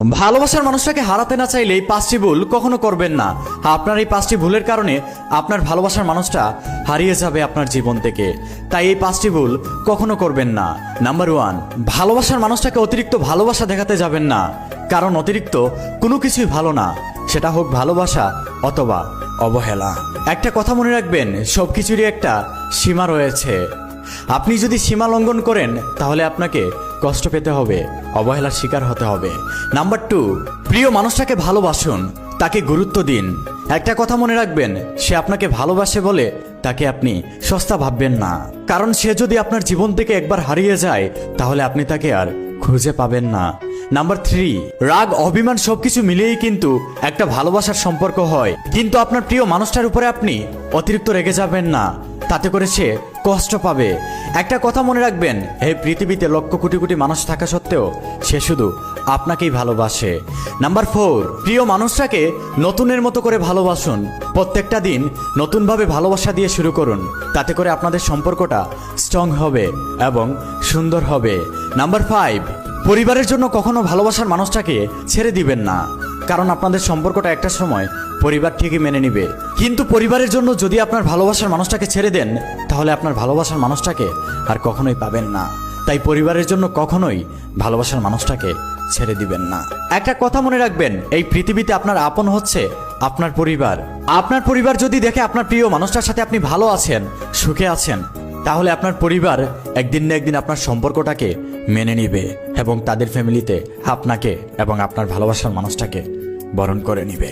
ভালোবাসার মানুষটাকে হারাতে না চাইলে এই 5টি ভুল কখনো করবেন না। আপনার এই 5টি ভুলের কারণে আপনার ভালোবাসার মানুষটা হারিয়ে যাবে আপনার জীবন থেকে। তাই এই 5টি ভুল কখনো করবেন না। নাম্বার 1, ভালোবাসার মানুষটাকে অতিরিক্ত ভালোবাসা দেখাতে যাবেন না, কারণ অতিরিক্ত কোনো কিছুই ভালো না, সেটা হোক ভালোবাসা অথবা অবহেলা। একটা কথা মনে রাখবেন, সবকিছুরই একটা সীমা রয়েছে। আপনি যদি সীমা লঙ্ঘন করেন তাহলে আপনাকে কষ্ট পেতে হবে, অবহেলার শিকার হতে হবে। নাম্বার 2, প্রিয় মানুষটাকে ভালোবাসুন, তাকে গুরুত্ব দিন। একটা কথা মনে রাখবেন, সে আপনাকে ভালোবাসে বলে তাকে আপনি সস্তা ভাববেন না, কারণ সে যদি আপনার জীবন থেকে একবার হারিয়ে যায় তাহলে আপনি তাকে আর খুঁজে পাবেন না। নাম্বার 3, রাগ অভিমান সবকিছু মিলিয়েই কিন্তু একটা ভালোবাসার সম্পর্ক হয়, কিন্তু আপনার প্রিয় মানুষটার উপরে আপনি অতিরিক্ত রেগে যাবেন না, তাতে করে সে কষ্ট পাবে। একটা কথা মনে রাখবেন, এই পৃথিবীতে লক্ষ কোটি কোটি মানুষ থাকা সত্ত্বেও সে শুধু আপনাকেই ভালোবাসে। নাম্বার 4, প্রিয় মানুষটাকে নতুনের মতো করে ভালোবাসুন। প্রত্যেকটা দিন নতুনভাবে ভালোবাসা দিয়ে শুরু করুন, তাতে করে আপনাদের সম্পর্কটা স্ট্রং হবে এবং সুন্দর হবে। নাম্বার 5, পরিবারের জন্য কখনো ভালোবাসার মানুষটাকে ছেড়ে দিবেন না, কারণ আপনাদের সম্পর্কটা একটা সময় পরিবার ঠিকই মেনে নিবে, কিন্তু পরিবারের জন্য যদি আপনার ভালোবাসার মানুষটাকে ছেড়ে দেন তাহলে আপনার ভালোবাসার মানুষটাকে আর কখনোই পাবেন না। তাই পরিবারের জন্য কখনোই ভালোবাসার মানুষটাকে ছেড়ে দিবেন না। একটা কথা মনে রাখবেন, এই পৃথিবীতে আপনার আপন হচ্ছে আপনার পরিবার। আপনার পরিবার যদি দেখে আপনার প্রিয় মানুষটার সাথে আপনি ভালো আছেন, সুখে আছেন, তাহলে আপনার পরিবার একদিন না একদিন আপনার সম্পর্কটাকে মেনে নিবে এবং তাদের ফ্যামিলিতে আপনাকে এবং আপনার ভালোবাসার মানুষটাকে বরণ করে নিবে।